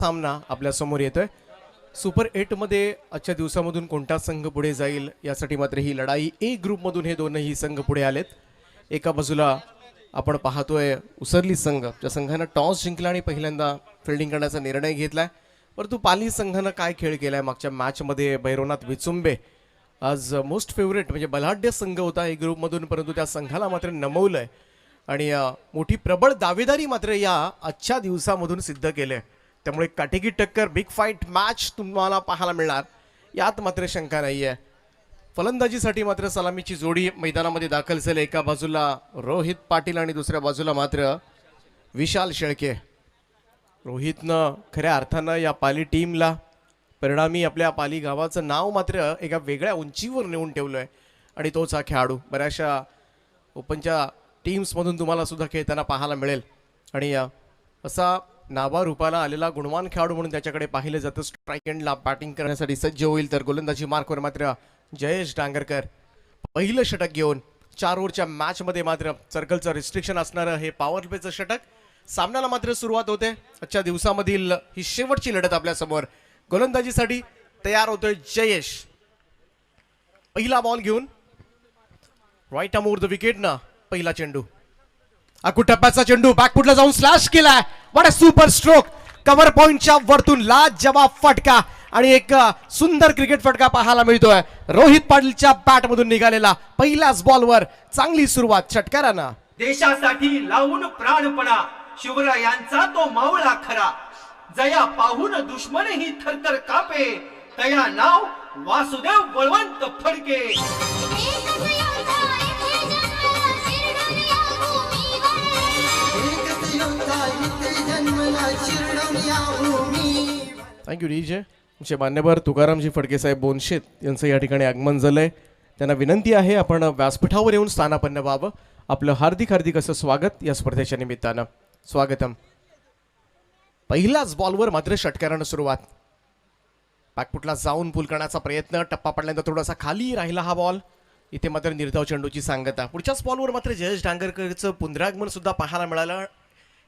सामना आपल्या समोर येतोय. सुपर 8 मध्ये आजच्या दिवसामधून कोणता संघ पुढे जाईल यासाठी मात्र ही लढाई. ए ग्रुप मधून हे दोनही संघ पुढे आलेत. एका बाजूला आपण पाहतोय उसरली संघ, त्या संघाने टॉस जिंकला आणि पहिल्यांदा फिल्डिंग करण्याचा निर्णय घेतलाय. परंतु पाली संघानं काय खेळ केलाय मागच्या मॅच मध्ये. भैरवनाथ विचुंबे आज मोस्ट फेवरेट म्हणजे बलाढ्य संघ होता ए ग्रुप मधून, परंतु त्या संघाला मात्र नमवलंय आणि मोठी प्रबळ दावेदारी मात्र या आजच्या दिवसामधून सिद्ध केले. त्यामुळे काटेकी टक्कर, बिग फाईट मॅच तुम्हाला पाहायला मिळणार यात मात्र शंका नाहीये. फलंदाजीसाठी मात्र सलामीची जोडी मैदानामध्ये दाखल झाली. एका बाजूला रोहित पाटील आणि दुसऱ्या बाजूला मात्र विशाल शेळके. रोहितनं खऱ्या अर्थानं या पाली टीमला, परिणामी आपल्या पाली गावाचं नाव मात्र एका वेगळ्या उंचीवर नेऊन ठेवलंय आणि तोच हा खेळाडू बऱ्याचशा ओपनच्या टीम्समधून तुम्हाला सुद्धा खेळताना पाहायला मिळेल आणि असा नावारूपाला आलेला गुणवान खेळाडू म्हणून त्याच्याकडे पाहिलं जातं. स्ट्राईक एंडला बॅटिंग करण्यासाठी सज्ज होईल तर गोलंदाजी मार्कवर मात्र जयेश डांगरकर पहिलं षटक घेऊन 4 ओव्हरच्या मॅच मध्ये मात्र सर्कलचं रिस्ट्रिक्शन असणारं हे पॉवर प्लेचं षटक. सामन्याला मात्र सुरुवात होते. आजच्या दिवसामधील ही शेवटची लढत आपल्या समोर. गोलंदाजीसाठी तयार होतोय जयेश. पहिला बॉल घेऊन right arm over the wicket ना पहिला चेंडू. टप्प्याचा चेंडू बॅकफुटला जाऊन स्लॅश केलाय. What a super stroke. Cover पॉइंटच्या वरतून लाजवाब फटका आणि एक सुंदर क्रिकेट फटका पाहायला मिळतोय. रोहित पाटीलच्या बॅट मधून निघालेला पहिल्याच बॉलवर चांगली सुरुवात षटकारांना. देशासाठी लावून प्राणपणा शिवरायांचा तो मावळा खरा. जया पाहून दुश्मनही थरथर कापे. तया नाव वासुदेव बळवंत फडके. Thank you DJ. आमचे मान्यवर तुकारामजी फडके साहेब बोनशेत यांचं या ठिकाणी आगमन झालंय. त्यांना विनंती आहे आपण व्यासपीठावर येऊन स्थानापन्न व्हावं. आपलं हार्दिक हार्दिक असं स्वागत या स्पर्धेच्या निमित्तानं. स्वागतम. पहिल्याच बॉलवर मात्र षटकारानं सुरुवात. बॅकफुटला जाऊन पुल करण्याचा प्रयत्न. टप्पा पडल्यानंतर थोडासा खाली राहिला हा बॉल. इथे मात्र निर्धाव चेंडूची सांगता. पुढच्याच बॉलवर मात्र जयेश डांगरकरचं पुनरागमन सुद्धा पाहायला मिळालं.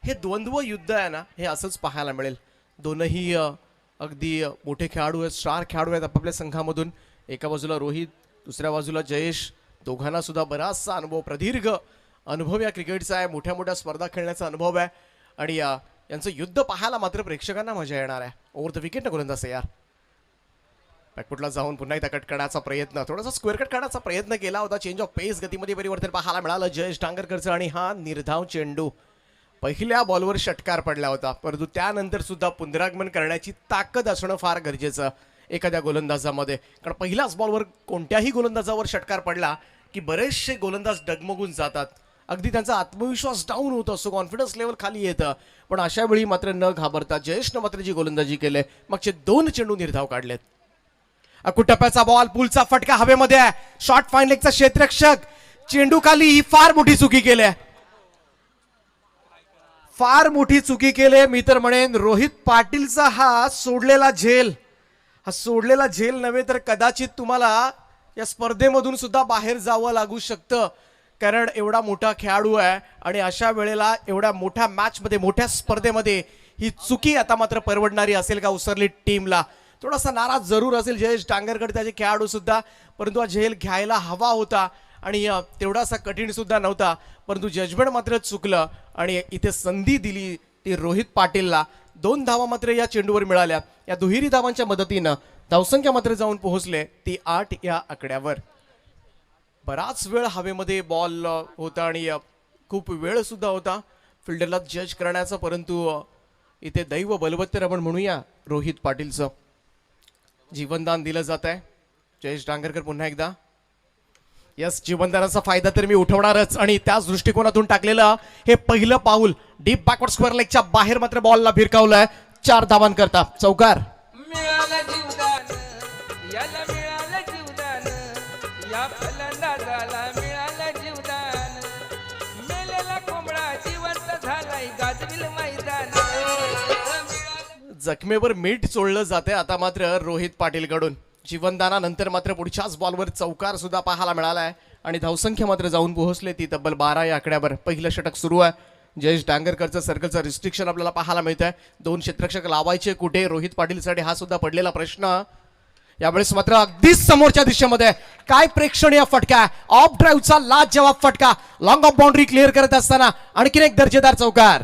हे द्वंद्व युद्ध आहे ना, हे असंच पाहायला मिळेल. दोनही अगदी मोठे खेळाडू आहेत, स्टार खेळाडू आहेत आपापल्या संघामधून. एका बाजूला रोहित, दुसऱ्या बाजूला जयेश. दोघांना सुद्धा बराचसा अनुभव, प्रदीर्घ अनुभव या क्रिकेटचा आहे. मोठ्या मोठ्या स्पर्धा खेळण्याचा अनुभव आहे आणि यांचं युद्ध पाहायला मात्र प्रेक्षकांना मजा येणार आहे. ओव्हर द विकेट ना गोलंदाज यार. बॅकफुटला जाऊन पुन्हा एकदा कट करण्याचा प्रयत्न, थोडासा स्क्वेअर कट करण्याचा प्रयत्न केला होता. चेंज ऑफ पेस, गतीमध्ये परिवर्तन पाहायला मिळालं जयेश डांगरकरचं आणि हा निर्धाव चेंडू. पहिल्या बॉलवर षटकार पडला होता, परंतु त्यानंतर सुद्धा पुनरागमन करण्याची ताकद असणं फार गरजेचं एखाद्या गोलंदाजामध्ये. कारण पहिल्याच बॉलवर कोणत्याही गोलंदाजावर षटकार पडला की बरेचसे गोलंदाज डगमगून जातात. अगदी त्यांचा आत्मविश्वास डाऊन होत असतो, कॉन्फिडन्स लेवल खाली येतं. पण अशा वेळी मात्र न घाबरता जयेशनं मात्र जी गोलंदाजी केली, मागचे 2 चेंडू निर्धाव काढलेत. टप्प्याचा बॉल, पुलचा फटका हवेमध्ये आहे. शॉर्ट फाईन लेगचा क्षेत्ररक्षक चेंडू खाली. ही फार मोठी चुकी केली आहे, फार मोठी चुकी केली. मी तर म्हणेन रोहित पाटीलचा हा सोडलेला झेल नव्हे तर कदाचित तुम्हाला या स्पर्धेमधून सुद्धा बाहेर जावं लागू शकतं. कारण एवढा मोठा खेळाडू आहे आणि अशा वेळेला एवढ्या मोठ्या मॅच मध्ये, मोठ्या स्पर्धेमध्ये ही चुकी आता मात्र परवडणारी असेल का उसरली टीमला. थोडासा नाराज जरूर असेल जयेश डांगरकर, त्याचे खेळाडू सुद्धा, परंतु हा झेल घ्यायला हवा होता आणि तेवढासा कठीण सुद्धा नव्हता. परंतु जजमेंट मात्र चुकलं आणि इथे संधी दिली ती रोहित पाटीलला. 2 धावा मात्र या चेंडूवर मिळाल्या. या दुहेरी धावांच्या मदतीनं धावसंख्या मात्र जाऊन पोहोचले ती 8 या आकड्यावर. बराच वेळ हवेमध्ये बॉल होता आणि खूप वेळ सुद्धा होता फिल्डरला जज करण्याचा. परंतु इथे दैव बलवत्तर आपण म्हणूया रोहित पाटीलचं जीवनदान दिलं जात आहे. जयेश डांगरकर पुन्हा एकदा. यस, जीवनदानाचा फायदा तर मी उठवणारच आणि त्याच दृष्टिकोनातून टाकलेलं हे पहिलं पाऊल. डीप बॅकवर्ड स्क्वेअर लेगच्या बाहेर मात्र बॉलला भिरकावलंय. 4 धावांकरता चौकार. मिळालं जीवदान, याला मिळालं जीवदान, या फलंदाजाला मिळालं जीवदान. मेलेला कोंबडा जिवंत झालाय गाजविल मैदान. जखमेवर मीठ चोळलं जाते आता मात्र रोहित पाटील कडून. जीवनदानानंतर मात्र पुढच्याच बॉलवर चौकार सुद्धा पाहायला मिळालाय आणि धावसंख्या मात्र जाऊन पोहोचले ती तब्बल 12 या आकड्यावर. पहिलं षटक सुरू आहे. जयेश डांगरकरचं सर्कलचं रिस्ट्रिक्शन आपल्याला पाहायला मिळतंय. 2 क्षेत्ररक्षक लावायचे कुठे, रोहित पाटीलसाठी हा सुद्धा पडलेला प्रश्न. यावेळेस मात्र अगदीच समोरच्या दिशेमध्ये काय प्रेक्षणीय फटका, ऑफ ड्राईव्हचा लाजवाब फटका, लॉंग ऑफ बाउंड्री क्लिअर करत असताना आणखीन एक दर्जेदार चौकार.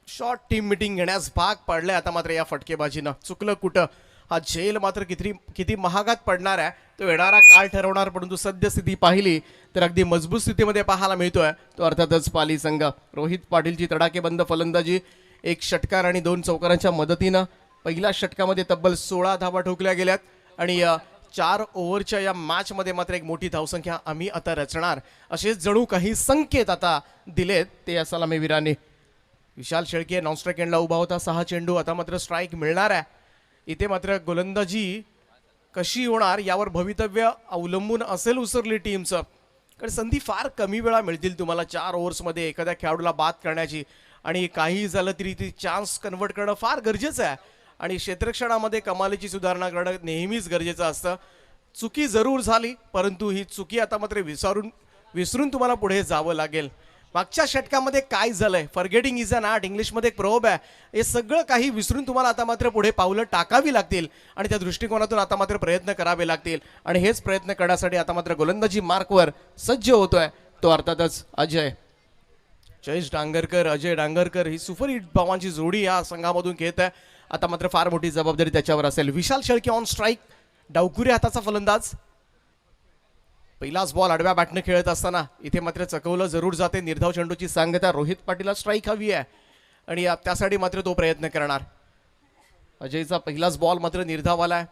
शॉर्ट टीम मिटिंग घेण्यास भाग पडले. आता मात्र या फटकेबाजीनं चुकलं कुठं, हा झेल मात्र किती महागात पडणार आहे तो येणारा काळ ठरवणार. परंतु सद्यस्थिती पाहिली तर अगदी मजबूत स्थितीमध्ये पाहायला मिळतोय तो अर्थातच पाली संघ. रोहित पाटीलची तडाखेबंद फलंदाजी, 1 षटकार आणि 2 चौकारांच्या मदतीनं पहिल्या षटकामध्ये तब्बल 16 धावा ठोकल्या गेल्यात. आणि 4 ओव्हरच्या या मॅचमध्ये मात्र एक मोठी धावसंख्या आम्ही आता रचणार असे जणू काही संकेत आता दिलेत ते या सलामीवीरांनी. विशाल शेळके नॉन स्ट्राईक एंडला उभा होता. 6 चेंडू, आता मात्र स्ट्राईक मिळणार आहे. इथे मात्र गोलंदाजी कशी होणार यावर भवितव्य अवलंबून असेल उसरली टीमचं. कारण संधी फार कमी वेळा मिळतील तुम्हाला 4 ओव्हर्समध्ये एखाद्या खेळाडूला बाद करण्याची. आणि काही झालं तरी ती चान्स कन्वर्ट करणं फार गरजेचं आहे. आणि क्षेत्ररक्षणामध्ये कमालीची सुधारणा करणं नेहमीच गरजेचं असतं. चुकी जरूर झाली, परंतु ही चुकी आता मात्र विसरून तुम्हाला पुढे जावं लागेल. मागच्या षटकामध्ये काय झालंय, फॉरगेटिंग इज अन आर्ट, इंग्लिशमध्ये एक प्रोब आहे. हे सगळं काही विसरून तुम्हाला आता मात्र पुढे पावलं टाकावी लागतील आणि त्या दृष्टिकोनातून आता मात्र प्रयत्न करावे लागतील. आणि हेच प्रयत्न करण्यासाठी आता मात्र गोलंदाजी मार्कवर सज्ज होतोय तो अर्थातच अजय. जयेश डांगरकर, अजय डांगरकर ही सुपर हिट धावांची जोडी या संघामधून खेळत आहे. आता मात्र फार मोठी जबाबदारी त्याच्यावर असेल. विशाल शेळके ऑन स्ट्राईक, डावकुरे हाताचा फलंदाज. पहिलाच बॉल आडव्या बॅटनं खेळत असताना इथे मात्र चकवलं जरूर जाते. निर्धाव चेंडूची सांगता, रोहित पाटीलला स्ट्राईक हवी आहे आणि त्यासाठी मात्र तो प्रयत्न करणार. अजयचा पहिलाच बॉल मात्र निर्धाव आलाय.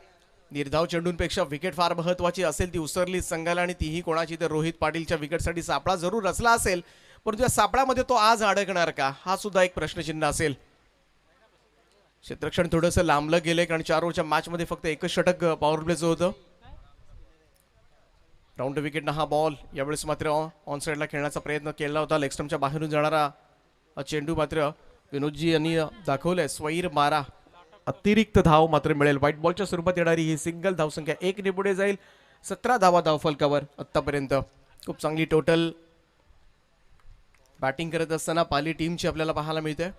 निर्धाव चेंडूंपेक्षा विकेट फार महत्वाची असेल ती उसरली संघाला आणि तीही कोणाची तर रोहित पाटीलच्या विकेटसाठी सापळा जरूर रचला असेल, परंतु या सापळ्यामध्ये तो आज अडकणार का हा सुद्धा एक प्रश्नचिन्ह असेल. क्षेत्ररक्षण थोडंसं लांबलं गेले कारण 4 ओव्हरच्या मॅचमध्ये फक्त 1च षटक पॉवर प्लेचं होतं. राऊंड विकेटनं हा बॉल यावेळेस मात्र ऑन साईडला खेळण्याचा प्रयत्न केला होता. लेग स्टंपच्या बाहेरून जाणारा चेंडू मात्र विनोदजी यांनी दाखवलंय स्वैर मारा. अतिरिक्त धाव मात्र मिळेल. व्हाईट बॉलच्या स्वरूपात येणारी ही सिंगल धावसंख्या 1 ने पुढे जाईल. 17 धावा धावफलकावर आतापर्यंत. खूप चांगली टोटल बॅटिंग करत असताना पाली टीमची आपल्याला पाहायला मिळते.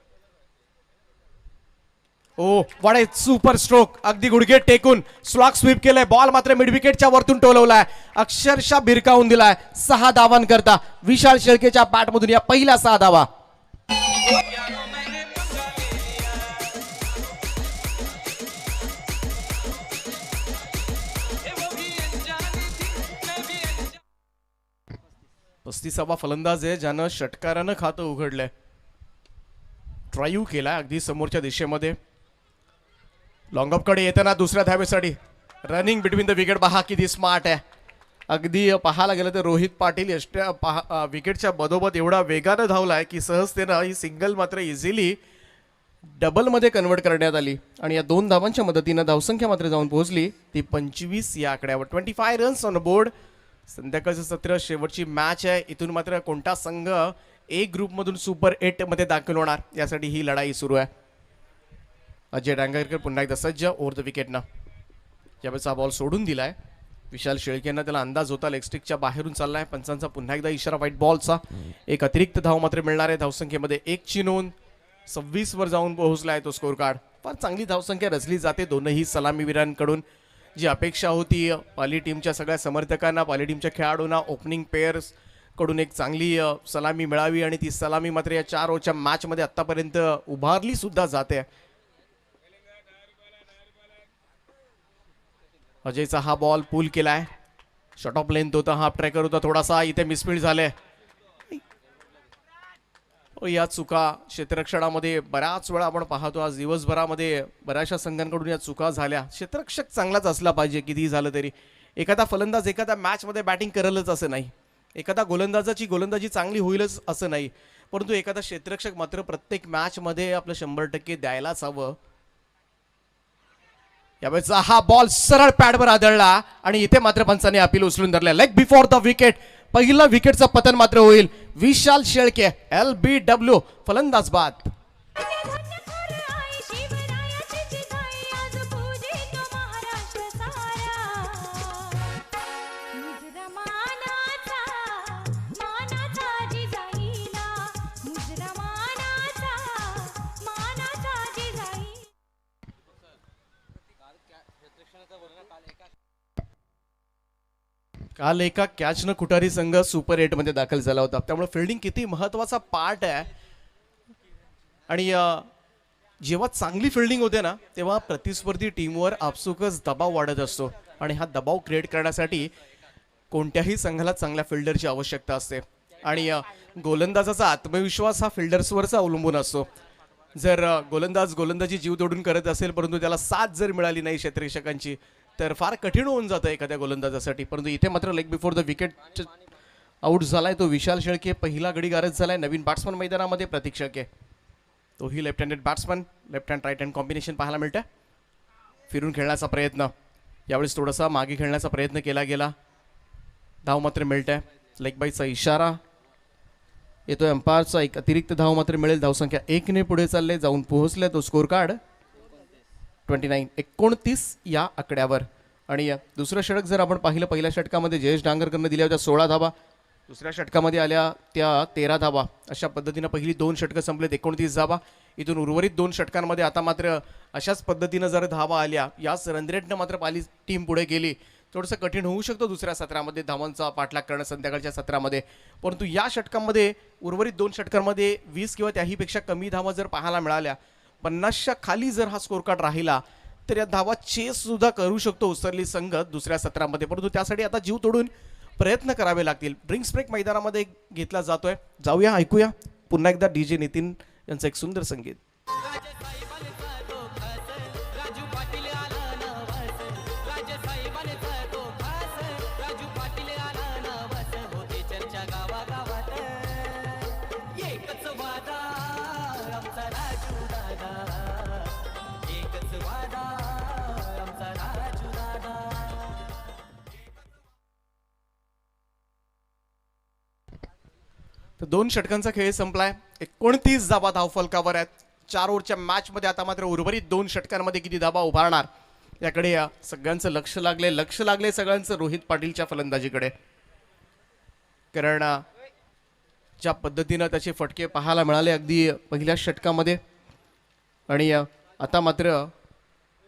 Oh what A super stroke, अगदी गुडघे टेकून स्लॉग स्वीप केलाय. बॉल मात्र मिड विकेटच्या वरतून टोलवलाय, अक्षरशः भिरकावून दिलाय. 6 धावांकरता विशाल शेळकेच्या बॅटमधून या पहिल्या 6 धावा. पस्तीसावा फलंदाज आहे ज्यानं षटकारानं खातं उघडलंय. ड्राईव्ह केलाय अगदी समोरच्या दिशेमध्ये. लॉंग ऑफ कडे येताना दुसऱ्या धावेसाठी रनिंग बिटवीन द विकेट. पहा किती स्मार्ट आहे. अगदी पाहायला गेलं तर रोहित पाटील विकेटच्या बदोबद एवढा वेगानं धावलाय की सहजतेनं ही सिंगल मात्र इझिली डबलमध्ये कन्वर्ट करण्यात आली. आणि या 2 धावांच्या मदतीनं धावसंख्या मात्र जाऊन पोहोचली ती 25 या आकड्यावर. 25 रन्स ऑन बोर्ड. संध्याकाळचं सत्र शेवटची मॅच आहे. इथून मात्र कोणता संघ ए ग्रुपमधून सुपर 8 मध्ये दाखल होणार यासाठी ही लढाई सुरू आहे. अजय डांगरकर पुन्हा एकदा सज्ज ओव्हर द विकेटनं. यावेळेस हा बॉल सोडून दिलाय. विशाल शेळकेंना त्याला अंदाज होता लेग स्टिकच्या बाहेरून चाललाय. पंचांचा पुन्हा एकदा इशारा व्हाईट बॉलचा. एक अतिरिक्त धाव मात्र मिळणार आहे. धावसंख्येमध्ये 1 ची नोंद. 26 वर जाऊन पोहोचलाय तो स्कोर कार्ड. फार चांगली धावसंख्या रचली जाते दोनही सलामीवीरांकडून. जी अपेक्षा होती पाली टीमच्या सगळ्या समर्थकांना, पाली टीमच्या खेळाडूंना ओपनिंग पेअर्स कडून एक चांगली सलामी मिळावी आणि ती सलामी मात्र या 4 ओव्हरच्या मॅचमध्ये आतापर्यंत उभारली सुद्धा जाते. अजयचा हा बॉल पूल केलाय. शॉर्ट ऑफ लेंथ होता, हाफ ट्रॅकर होता थोडासा. इथे मिसफील्ड झाले. या चुका क्षेत्ररक्षणामध्ये बऱ्याच वेळा आपण पाहतो. आज दिवसभरामध्ये बऱ्याचशा संघांकडून या चुका झाल्या. क्षेत्ररक्षक चांगलाच असला पाहिजे कितीही झालं तरी. एखादा फलंदाज एखाद्या मॅचमध्ये बॅटिंग करेलच असं नाही. एखादा गोलंदाजाची गोलंदाजी चांगली होईलच असं नाही. परंतु एखादा क्षेत्ररक्षक मात्र प्रत्येक मॅचमध्ये आपलं 100% द्यायलाच हवं. यावेळेचा हा बॉल सरळ पॅडवर आदळला आणि इथे मात्र पंचाने अपील उचलून धरले. Leg before the wicket. पहिला विकेटचं पतन मात्र होईल. विशाल शेळके LBW फलंदाज बाद. काल एका कॅचनं कुठारी संघ सुपर 8 मध्ये दाखल झाला होता. त्यामुळे फिल्डिंग किती महत्वाचा पार्ट आहे. आणि जेव्हा चांगली फिल्डिंग होते ना तेव्हा प्रतिस्पर्धी टीमवर आपसुकच दबाव वाढत असतो आणि हा दबाव क्रिएट करण्यासाठी कोणत्याही संघाला चांगल्या फिल्डरची आवश्यकता असते. आणि गोलंदाजाचा आत्मविश्वास हा फिल्डर्सवरचा अवलंबून असतो. जर गोलंदाजी जीव तोडून करत असेल परंतु त्याला साथ जर मिळाली नाही क्षेत्ररक्षकांची तर फार कठीण होऊन जातं एखाद्या गोलंदाजासाठी. परंतु इथे मात्र leg before the wicket out झालाय तो विशाल शेळके. पहिला गडी गारज झालाय. नवीन बॅट्समन मैदानामध्ये प्रतीक शेळके. तोही left handed batsman. Left hand right hand combination पाहायला मिळतं. फिरून खेळण्याचा प्रयत्न. यावेळेस थोडासा मागे खेळण्याचा प्रयत्न केला गेला. धाव मात्र मिळतंय. लेग बाईचा इशारा येतोय. अंपायरचा एक अतिरिक्त धाव मात्र मिळेल. धावसंख्या 1 ने पुढे चालले. जाऊन पोहोचले तो स्कोर कार्ड 29 या आकड्यावर. आणि दुसरं षटक जर आपण पाहिलं पहिल्या षटकामध्ये जयेश डांगरकरनं दिल्या होत्या 16 धावा. दुसऱ्या षटकामध्ये आल्या त्या 13 धावा. अशा पद्धतीनं पहिली 2 षटकं संपलेत 29 धावा. इथून उर्वरित 2 षटकांमध्ये आता मात्र अशाच पद्धतीनं जर धावा आल्या याच रन रेटनं मात्र पाली टीम पुढे गेली थोडंसं कठीण होऊ शकतं दुसऱ्या सत्रामध्ये धावांचा पाठलाग करणं संध्याकाळच्या सत्रामध्ये. परंतु या षटकांमध्ये उर्वरित 2 षटकांमध्ये 20 किंवा त्याहीपेक्षा कमी धावा जर पाहायला मिळाल्या 50च्या खाली जर हा स्कोर कार्ड राहिला तर या धावा चेस सुद्धा करू शकतो उसरली संघ दुसऱ्या सत्रामध्ये. परंतु त्यासाठी आता जीव तोडून प्रयत्न करावे लागतील. ड्रिंक्स ब्रेक मैदानामध्ये घेतला जातोय. जाऊया ऐकूया पुन्हा एकदा DJ नितीन यांचं एक सुंदर संगीत. तर 2 षटकांचा खेळ संपलाय. 29 धावा धावफलकावर आहेत. 4 ओव्हरच्या मॅच मध्ये आता मात्र उर्वरित 2 षटकांमध्ये किती धावा उभारणार याकडे सगळ्यांचं लक्ष लागले सगळ्यांचं रोहित पाटीलच्या फलंदाजीकडे. कारण ज्या पद्धतीनं त्याचे फटके पाहायला मिळाले अगदी पहिल्या षटकामध्ये आणि आता मात्र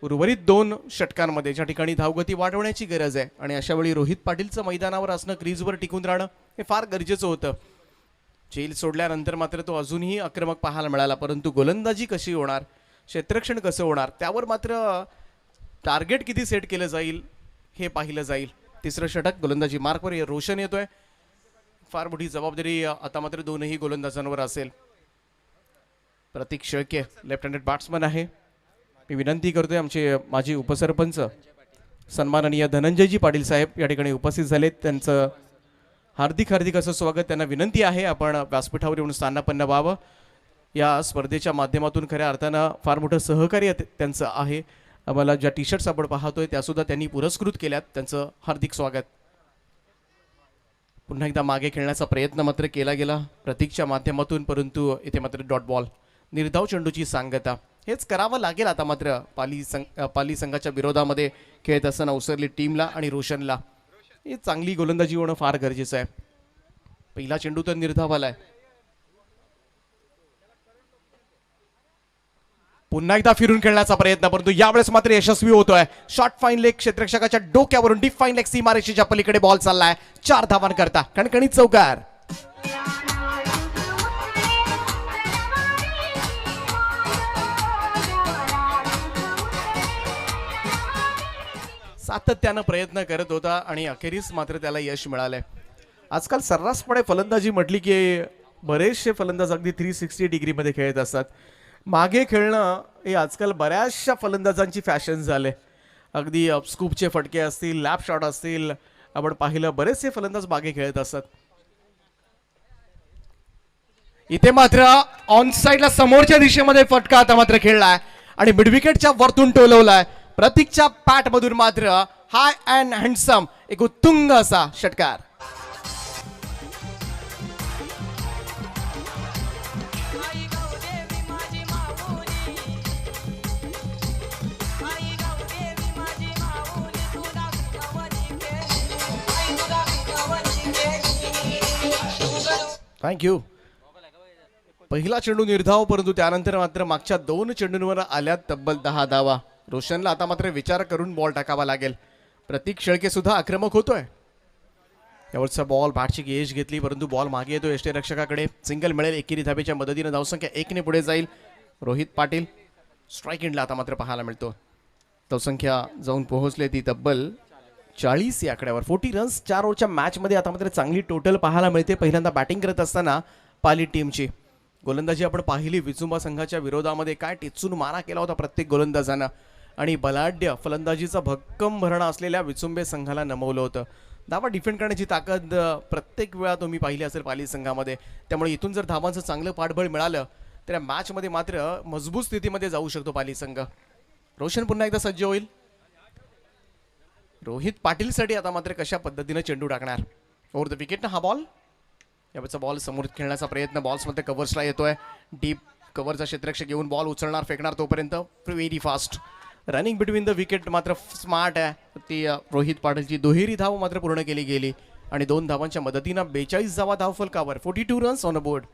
उर्वरित 2 षटकांमध्ये ज्या ठिकाणी धावगती वाढवण्याची गरज आहे आणि अशा वेळी रोहित पाटीलचं मैदानावर असणं क्रीजवर टिकून राहणं हे फार गरजेचं होतं. झेल सोडल्यानंतर मात्र तो अजूनही आक्रमक पाहायला मिळाला. परंतु गोलंदाजी कशी होणार क्षेत्ररक्षण कसं होणार त्यावर मात्र टार्गेट किती सेट केलं जाईल हे पाहिलं जाईल. तिसरं षटक गोलंदाजी मार्कवर रोशन येतोय. फार मोठी जबाबदारी आता मात्र दोनही गोलंदाजांवर असेल. प्रतीक शेळके लेफ्ट हँडेड बॅट्समन आहे. मी विनंती करतोय आमचे माजी उपसरपंच सन्माननीय धनंजयजी पाटील साहेब या ठिकाणी उपस्थित झालेत. त्यांचं हार्दिक असं स्वागत. त्यांना विनंती आहे आपण व्यासपीठावर येऊन स्थानापन्न व्हावं. या स्पर्धेच्या माध्यमातून खऱ्या अर्थानं फार मोठं सहकार्य त्यांचं आहे. आम्हाला ज्या टी-शर्ट्स आपण पाहतोय त्यासुद्धा त्यांनी पुरस्कृत केल्यात. त्यांचं हार्दिक स्वागत. पुन्हा एकदा मागे खेळण्याचा प्रयत्न मात्र केला गेला प्रतीकच्या माध्यमातून. परंतु इथे मात्र डॉट बॉल. निर्धाव चेंडूची सांगता हेच करावं लागेल आता मात्र पाली संघाच्या विरोधामध्ये खेळत असताना उसरली टीमला आणि रोशनला. ही चांगली गोलंदाजी होणं फार गरजेचं आहे. पहिला चेंडू तर निर्धावालाय. पुन्हा एकदा फिरून खेळण्याचा प्रयत्न परंतु यावेळेस मात्र यशस्वी होतोय. शॉर्ट फाईन लेग क्षेत्ररक्षकाच्या डोक्यावरून डीप फाईन लेग सीमारेषेच्या पलीकडे बॉल चाललाय. 4 धावांकरता कणकणीत चौकार. सातत्यानं प्रयत्न करत होता आणि अखेरीस मात्र त्याला यश मिळालंय. आजकाल सर्रासपणे फलंदाजी म्हटली की बरेचसे फलंदाज अगदी 360 डिग्रीमध्ये खेळत असतात. मागे खेळणं हे आजकाल बऱ्याचशा फलंदाजांची फॅशन झाले. अगदी स्कूपचे फटके असतील लॅप शॉट असतील आपण पाहिलं बरेचसे फलंदाज मागे खेळत असतात. इथे मात्र ऑन साईडला समोरच्या दिशेमध्ये फटका आता मात्र खेळलाय आणि मिड विकेटच्या वरतून टोलवलाय. प्रतीकच्या पॅटमधून मात्र हाय अँड हँडसम एक उत्तुंग असा षटकार. थँक्यू. पहिला चेंडू निर्धाव, परंतु त्यानंतर मात्र मागच्या 2 चेंडूंवर आल्यात तब्बल 10 धावा. रोशनला आता मात्र विचार करून बॉल टाकावा लागेल. प्रतीक शेळके सुद्धा आक्रमक होतोय. यावरचा बॉल बॅटची गेज घेतली, परंतु बॉल मागे येतो यष्टीरक्षकाकडे. सिंगल मिळेल. एकेरी धाबेच्या मदतीने धावसंख्या 1 ने पुढे जाईल. रोहित पाटील स्ट्राईक एंडला आता मात्र पाहायला मिळतो. धावसंख्या जाऊन पोहोचले ती तब्बल 40 या आकड्यावर. 40 रन्स 4 ओव्हरच्या मॅचमध्ये आता मात्र चांगली टोटल पाहायला मिळते. पहिल्यांदा बॅटिंग करत असताना पाली टीमची गोलंदाजी आपण पाहिली. विचुंबा संघाच्या विरोधामध्ये काय टिचून मारा केला होता प्रत्येक गोलंदाजानं, आणि बलाढ्य फलंदाजीचा भक्कम भरणा असलेल्या विचुंबे संघाला नमवलं होतं. धावा डिफेंड करण्याची ताकद प्रत्येक वेळा तुम्ही पाहिली असेल पाली संघामध्ये. त्यामुळे इथून जर धावांचं चांगलं पाठबळ मिळालं तर या मॅचमध्ये मात्र मजबूत स्थितीमध्ये जाऊ शकतो पाली संघ. रोशन पुन्हा एकदा सज्ज होईल. रोहित पाटीलसाठी आता मात्र कशा पद्धतीने चेंडू टाकणार. ओव्हर द विकेट ना हा बॉल. याचा बॉल समोर खेळण्याचा प्रयत्न. बॉल्समध्ये कव्हर्सला येतोय. डीप कव्हरचा क्षेत्ररक्षक घेऊन बॉल उचलणार, फेकणार तोपर्यंत very fast running between the wicket मात्र स्मार्ट आहे. ती रोहित पाटीलची दुहेरी धाव मात्र पूर्ण केली गेली आणि 2 धावांच्या मदतीनं 42 धावा धावफलकावर. 42 रन्स ऑन अ बोर्ड.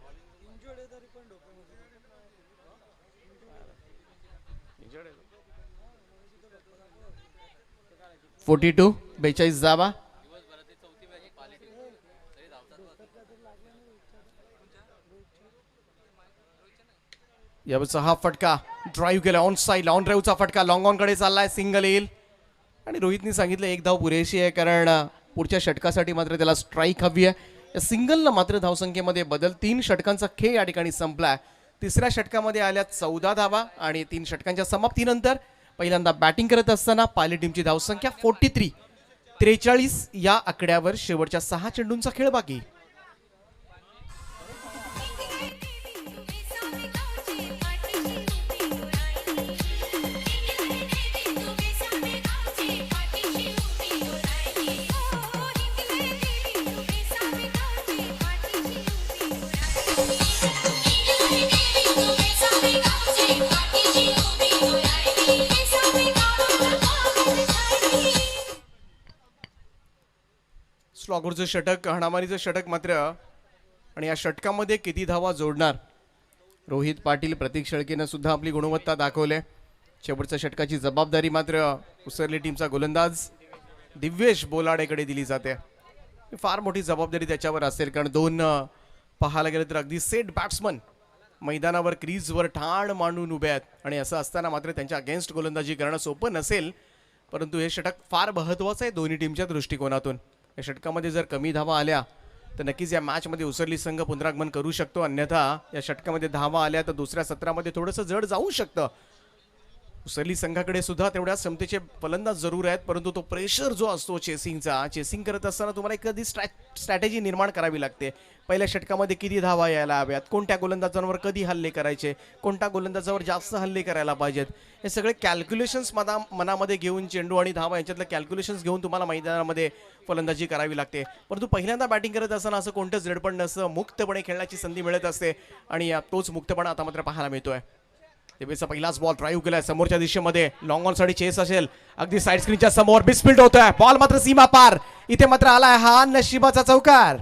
(42) 42 धावा. यावरचा हा फटका ड्राईव्ह केला ऑन साईड. ऑन ड्राईव्हचा फटका लॉंग ऑन कडे चाललाय. सिंगल येईल आणि रोहितने सांगितलं 1 धाव पुरेशी आहे, कारण पुढच्या षटकासाठी मात्र त्याला स्ट्राईक हवी आहे. या सिंगलनं मात्र धावसंख्येमध्ये बदल. 3 षटकांचा खेळ या ठिकाणी संपलाय. तिसऱ्या षटकामध्ये आल्या 14 धावा आणि 3 षटकांच्या समाप्तीनंतर पहिल्यांदा बॅटिंग करत असताना पाली टीमची धावसंख्या 43. 43 या आकड्यावर शेवटच्या 6 चेंडूंचा खेळ बाकी. स्लॉगरचं षटक, हाणामारीचं षटक मात्र, आणि या षटकामध्ये किती धावा जोडणार. रोहित पाटील, प्रतीक शेळकेनं सुद्धा आपली गुणवत्ता दाखवले. शेवटच्या षटकाची जबाबदारी मात्र उसरली टीमचा गोलंदाज दिव्येश बोलाडेकडे दिली जाते. फार मोठी जबाबदारी त्याच्यावर असेल, कारण 2 पाहायला गेलं तर अगदी सेट बॅट्समन मैदानावर क्रीजवर ठाण मांडून उभे आहेत, आणि असं असताना मात्र त्यांच्या अगेन्स्ट गोलंदाजी करणं सोपं नसेल. परंतु हे षटक फार महत्त्वाचं आहे दोन्ही टीमच्या दृष्टिकोनातून. या षटकामध्ये जर कमी धावा आल्या तर नक्कीच या मॅचमध्ये उसरली संघ पुनरागमन करू शकतो. अन्यथा या षटकामध्ये धावा आल्या तर दुसऱ्या सत्रामध्ये थोडंसं जड जाऊ शकतं. उसरली संघाकडे सुद्धा तेवढ्या क्षमतेचे फलंदाज जरूर आहेत, परंतु तो प्रेशर जो असतो चेसिंग करत असताना तुम्हाला एखादी स्ट्रॅटेजी निर्माण करावी लागते. पहिल्या षटकामध्ये किती धावा यायला हव्यात, कोणत्या गोलंदाजांवर कधी हल्ले करायचे, कोणत्या गोलंदाजावर जास्त हल्ले करायला पाहिजेत, हे सगळे कॅल्क्युलेशन्स मनामध्ये घेऊन चेंडू आणि धावा यांच्यातलं कॅल्क्युलेशन्स घेऊन तुम्हाला मैदानामध्ये फलंदाजी करावी लागते. परंतु पहिल्यांदा बॅटिंग करत असताना असं कोणतं जडपण नसतं, मुक्तपणे खेळण्याची संधी मिळत असते, आणि तोच मुक्तपणा आता मात्र पाहायला मिळतोय. तेवेचा पहिलाच बॉल ड्राईव्ह केलाय समोरच्या दिशेमध्ये. लॉंग ऑन साठी चेस असेल, अगदी साईड स्क्रीनच्या समोर बिस्फिल्ड होतोय. बॉल मात्र सीमा पार. इथे मात्र आलाय हा नशिबाचा चौकार.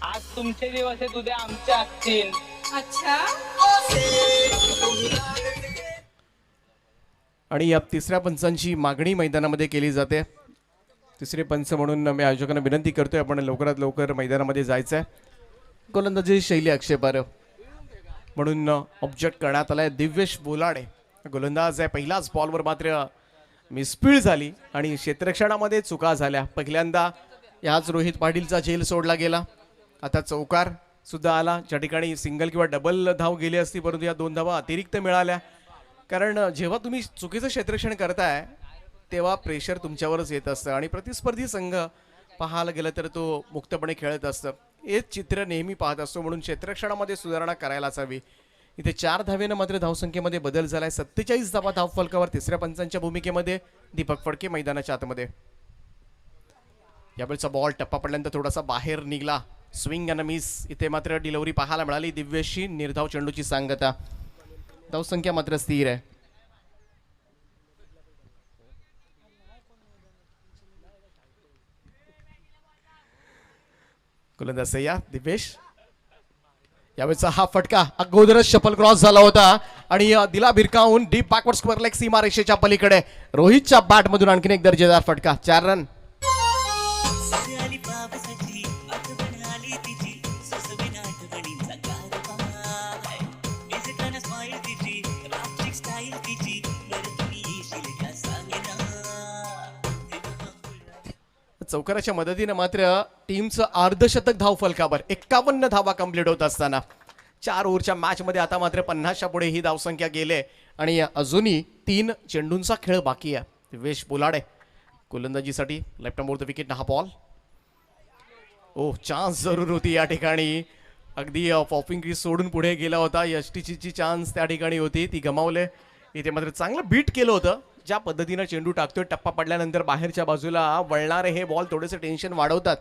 आज तुमचे दिवस आहेत, उद्या आमचे असतील. अच्छा. आणि या तिसऱ्या पंचांची मागणी मैदानामध्ये केली जाते. तिसरे पंच म्हणून मी आयोजकांना विनंती करतोय, आपण लवकरात लवकर मैदानामध्ये जायचं आहे. गोलंदाजी शैली आक्षेपार्ह म्हणून ऑब्जेक्ट करण्यात आलाय. दिव्येश बोलाडे गोलंदाज आहे. पहिल्याच बॉलवर मात्र मिसफील्ड झाली आणि क्षेत्ररक्षणामध्ये चुका झाल्या. पहिल्यांदा याच रोहित पाटीलचा झेल सोडला गेला. आता चौकार सुद्धा आला, ज्या ठिकाणी सिंगल किंवा डबल धाव गेली असती, परंतु या 2 धावा अतिरिक्त मिळाल्या. कारण जेव्हा तुम्ही चुकीचं क्षेत्ररक्षण करताय तेव्हा प्रेशर तुमच्यावरच येत असतं, आणि प्रतिस्पर्धी संघ पाहायला गेलं तर तो मुक्तपणे खेळत असतं. हेच चित्र नेहमी पाहत असतो, म्हणून क्षेत्ररक्षणामध्ये सुधारणा करायलाच हवी. इथे 4 धावेनं मात्र धावसंख्येमध्ये बदल झालाय. 47 धावा धाव फलकावर. तिसऱ्या पंचांच्या भूमिकेमध्ये दीपक फडके मैदानाच्या आतमध्ये. यावेळचा बॉल टप्पा पडल्यानंतर थोडासा बाहेर निघाला. Swing and miss. इथे मात्र डिलिव्हरी पाहायला मिळाली. दिव्यशी निर्धाव चेंडूची सांगता. धावसंख्या मात्र स्थिर आहे. गोलंदाज सय्या दिव्येश. यावेळेचा हा फटका अगोदरच शफल क्रॉस झाला होता आणि दिला भिरकावून डीप बॅकवर्ड स्क्वेअर लेग सीमारेषेच्या पलीकडे. रोहितच्या बॅट मधून आणखीन एक दर्जेदार फटका. 4 रन. चौकाराच्या मदतीने मात्र टीमचं अर्धशतक धाव फलकावर. 51 धावा कंप्लीट होत असताना 4 ओव्हरच्या मॅच मध्ये आता मात्र 50च्या पुढे ही धावसंख्या गेले आणि अजूनही 3 चेंडूंचा खेळ बाकी आहे. दिवेश बोलाडे गोलंदाजीसाठी लेफ्ट मोर द विकेट. हा बॉल चान्स जरूर होती या ठिकाणी. अगदी पॉपिंग क्रीज सोडून पुढे गेला होता. यष्टीची चान्स त्या ठिकाणी होती, ती गमावले. इथे मात्र चांगलं बीट केलं होतं. ज्या पद्धतीनं चेंडू टाकतोय टप्पा पडल्यानंतर बाहेरच्या बाजूला वळणारे हे बॉल थोडेसे टेन्शन वाढवतात.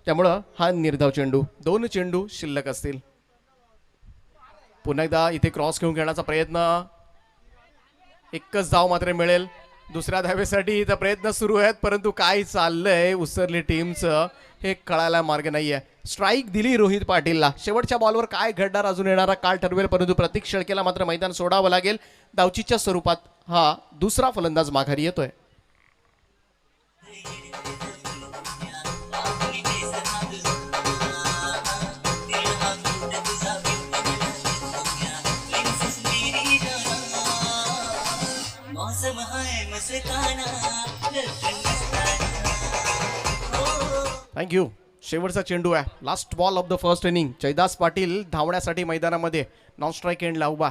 त्यामुळं हा निर्धाव चेंडू. 2 चेंडू शिल्लक असतील. पुन्हा एकदा इथे क्रॉस घेऊन खेळण्याचा प्रयत्न. एकच धाव मात्र मिळेल. दुसऱ्या धावेसाठी इथं प्रयत्न सुरू आहेत, परंतु काय चाललंय उसरली टीमचं हे कळायला मार्ग नाहीये. स्ट्राईक दिली रोहित पाटीलला. शेवटच्या बॉलवर काय घडणार अजून येणारा काळ ठरवेल, परंतु प्रतीक शेळकेला मात्र मैदान सोडावं लागेल. धावचीच्या स्वरूपात हा दुसरा फलंदाज माघारी येतोय. थँक्यू. शेवटचा चेंडू आहे. Last ball of the first inning. Jaydas Patil धावण्यासाठी मैदानामध्ये. नॉन स्ट्राईक एंडला उभा.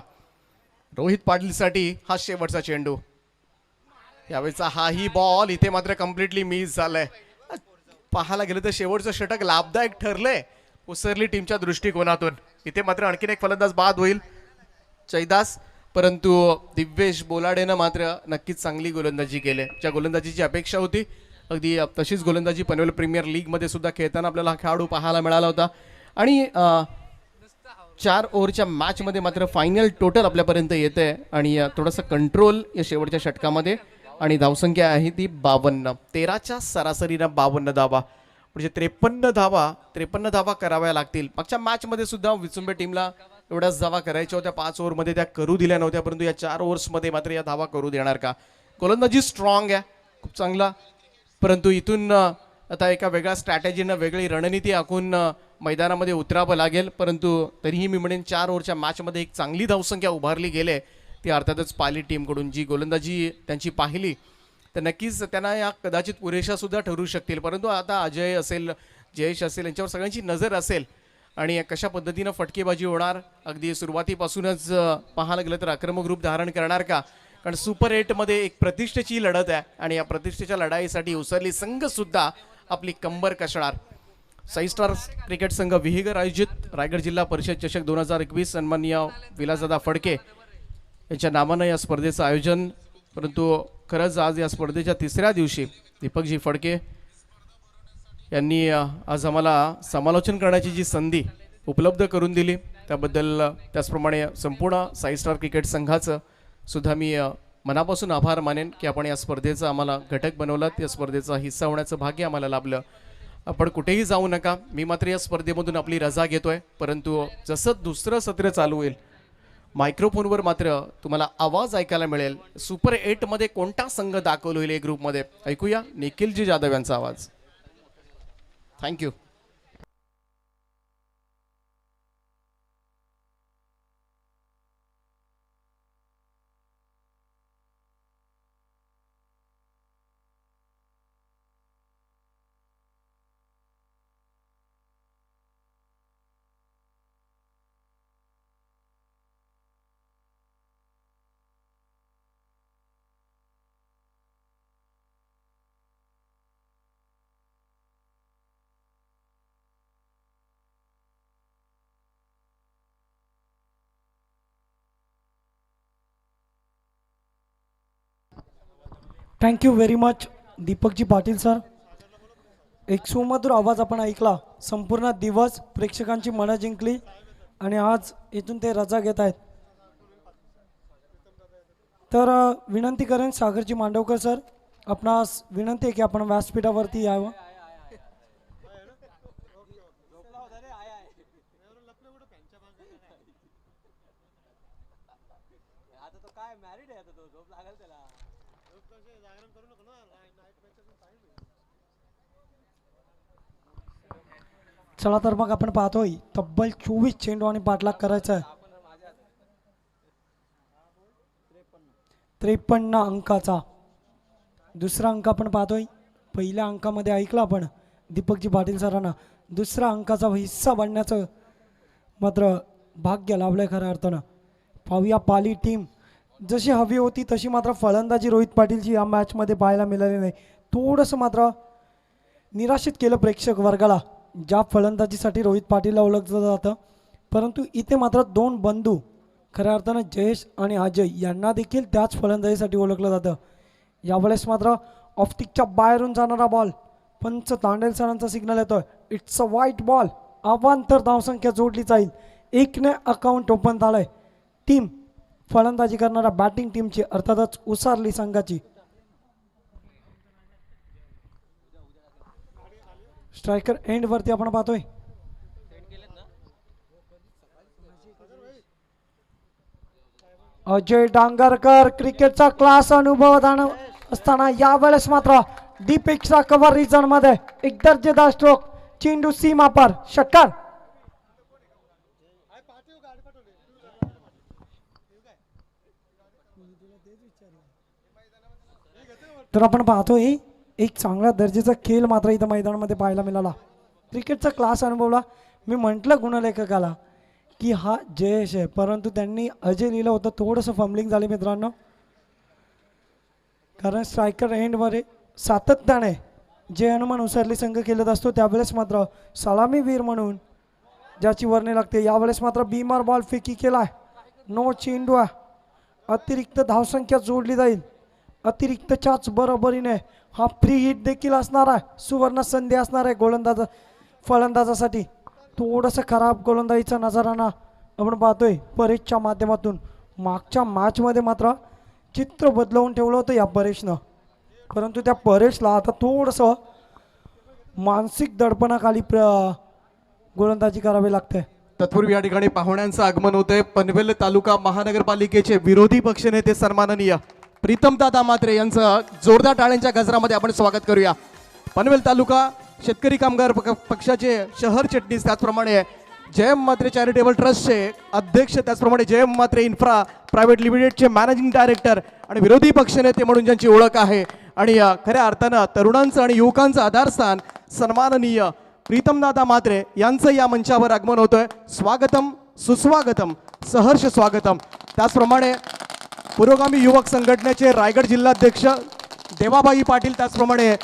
रोहित पाटीलसाठी हा शेवटचा चेंडू. यावेळेचा हाही बॉल इथे मात्र कम्प्लिटली मिस झालाय. पाहायला गेलं तर शेवटचं षटक लाभदायक ठरलंय उसरली टीमच्या दृष्टिकोनातून. इथे मात्र आणखीन एक फलंदाज बाद होईल जयदास, परंतु दिव्येश बोलाडेनं मात्र नक्कीच चांगली गोलंदाजी केली. ज्या गोलंदाजीची अपेक्षा होती अगदी तशीच गोलंदाजी पनवेल प्रीमियर लीग मध्ये सुद्धा खेळताना आपल्याला हा खेळाडू पाहायला मिळाला होता. आणि 4 ओव्हरच्या मॅच मध्ये मात्र फायनल टोटल आपल्यापर्यंत येते आणि थोडासा कंट्रोल या शेवटच्या षटकामध्ये. आणि धावसंख्या आहे ती 52. 13च्या सरासरीनं 52 धावा, म्हणजे 53 धावा कराव्या लागतील. मागच्या मॅच मध्ये सुद्धा विचुंबे टीमला एवढ्याच धावा करायच्या होत्या. 5 ओव्हरमध्ये त्या करू दिल्या नव्हत्या, परंतु या 4 ओव्हर्समध्ये मात्र या धावा करू देणार का? गोलंदाजी स्ट्रॉंग आहे, खूप चांगला, परंतु इथून आता एका वेगळ्या स्ट्रॅटेजीनं वेगळी रणनीती आखून मैदानामध्ये उतरावं लागेल. परंतु तरीही मी म्हणेन 4 ओव्हरच्या मॅचमध्ये एक चांगली धावसंख्या उभारली गेले. ती अर्थातच पाली टीमकडून जी गोलंदाजी त्यांची पाहिली तर नक्कीच त्यांना या कदाचित पुरेशा सुद्धा ठरू शकतील. परंतु आता अजय असेल, जयेश असेल, यांच्यावर सगळ्यांची नजर असेल आणि कशा पद्धतीनं फटकेबाजी होणार. अगदी सुरुवातीपासूनच पाहायला गेलं तर आक्रमक रूप धारण करणार का? कारण सुपर 8मध्ये एक प्रतिष्ठेची लढत आहे आणि या प्रतिष्ठेच्या लढाईसाठी उसरली संघ सुद्धा आपली कंबर कसणार. साई स्टार क्रिकेट संघ विहिगर आयोजित रायगड जिल्हा परिषद चषक 2021 सन्माननीय विलासदादा फडके यांच्या नावानं या स्पर्धेचं आयोजन. परंतु खरंच आज या स्पर्धेच्या 3ऱ्या दिवशी दीपकजी फडके यांनी आज आम्हाला समालोचन करण्याची जी संधी उपलब्ध करून दिली त्याबद्दल, त्याचप्रमाणे संपूर्ण साई स्टार क्रिकेट संघाचं सुद्धा मी मनापासून आभार मानेन की आपण या स्पर्धेचा आम्हाला घटक बनवलात, या स्पर्धेचा हिस्सा होण्याचं भाग्य आम्हाला लाभलं. आपण कुठेही जाऊ नका, मी मात्र या स्पर्धेमधून आपली रजा घेतोय. परंतु जसं दुसरं सत्र चालू होईल मायक्रोफोनवर मात्र तुम्हाला आवाज ऐकायला मिळेल. सुपर 8मध्ये कोणता संघ दाखल होईल या ग्रुपमध्ये ऐकूया निखिलजी जाधव यांचा आवाज. थँक्यू. थँक्यू व्हेरी मच दीपकजी पाटील सर. एक सुमधुर आवाज आपण ऐकला. संपूर्ण दिवस प्रेक्षकांची मनं जिंकली आणि आज इथून ते रजा घेत आहेत. तर विनंती करेन सागरजी मांडवकर सर, आपणास विनंती आहे की आपण व्यासपीठावरती यावं. चला तर मग आपण पाहतोय तब्बल 24 चेंडू आणि पाठलाग करायचा आहे. 53 अंकाचा दुसरा अंक आपण पाहतोय. पहिल्या अंकामध्ये ऐकलं आपण दीपकजी पाटील सरांना. दुसरा अंकाचा हिस्सा बनण्याचं मात्र भाग्य लाभलंय खऱ्या अर्थानं. पाहूया पाली टीम जशी हवी होती तशी मात्र फलंदाजी रोहित पाटीलची या मॅचमध्ये पाहायला मिळाली नाही. थोडंसं मात्र निराशित केलं प्रेक्षक वर्गाला. ज्या फलंदाजीसाठी रोहित पाटीलला ओळखलं जातं, परंतु इथे मात्र दोन बंधू खऱ्या अर्थानं जयेश आणि अजय यांना देखील त्याच फलंदाजीसाठी ओळखलं जातं. यावेळेस मात्र ऑफ्टिकच्या बाहेरून जाणारा बॉल, पंच तांडेल सरांचा सिग्नल येतोय. It's a white ball. अवांतर धावसंख्या जोडली जाईल. 1ने अकाउंट ओपन झालंय. टीम फलंदाजी करणाऱ्या बॅटिंग टीमची, अर्थातच उसारली संघाची. स्ट्रायकर एंड वरती आपण पाहतोय अजय डांगरकर. क्रिकेटचा क्लास अनुभव असताना यावेळेस मात्र डीप एक्स्ट्रा कव्हर रिजन मध्ये एक दर्जेदार स्ट्रोक. चेंडू सीमा पार. षटकार. तर आपण पाहतोय एक चांगल्या दर्जाचा खेळ मात्र इथं मैदानामध्ये पाहायला मिळाला. क्रिकेटचा क्लास अनुभवला. मी म्हटलं गुणलेखकाला की हा जयेश आहे, परंतु त्यांनी अजय लिहिलं होतं. थोडंसं फंबलिंग झाले मित्रांनो, कारण स्ट्रायकर एंडवर सातत्याने जे हनुमान उसारली संघ खेळत असतो त्यावेळेस मात्र सलामीवीर म्हणून ज्याची वर्णी लागते, यावेळेस मात्र बीमार बॉल फेकी केलाय. नो चेंडू आहे. अतिरिक्त धावसंख्या जोडली जाईल. अतिरिक्तच्याच बरोबरीने हा फ्री हिट देखील असणार आहे. सुवर्ण संधी असणार आहे गोलंदाज फलंदाजासाठी. थोडंसं खराब गोलंदाजीचा नजाराना आपण पाहतोय परेशच्या माध्यमातून. मागच्या मॅचमध्ये मात्र चित्र बदलवून ठेवलं होतं या परेशनं, परंतु त्या परेशला आता थोडंसं मानसिक दडपणाखाली गोलंदाजी करावी लागते. तत्पूर्वी या ठिकाणी पाहुण्यांचं आगमन होतंय. पनवेल तालुका महानगरपालिकेचे विरोधी पक्षनेते सन्माननीय प्रीतमदादा म्हात्रे यांचं जोरदार टाळ्यांच्या गजरामध्ये आपण स्वागत करूया. पनवेल तालुका शेतकरी कामगार पक्षाचे शहर चिटणीस, त्याचप्रमाणे जयम म्हात्रे चॅरिटेबल ट्रस्टचे अध्यक्ष, त्याचप्रमाणे जयम म्हात्रे इन्फ्रा प्रायव्हेट लिमिटेडचे मॅनेजिंग डायरेक्टर आणि विरोधी पक्षनेते म्हणून ज्यांची ओळख आहे आणि खऱ्या अर्थानं तरुणांचं आणि युवकांचं आधारस्थान सन्माननीय प्रीतमदादा म्हात्रे यांचं या मंचावर आगमन होतंय. स्वागतम, सुस्वागतम, सहर्ष स्वागतम. त्याचप्रमाणे पुरोगामी युवक संघटनेचे रायगड जिल्हाध्यक्ष देवाबाई पाटील, त्याचप्रमाणे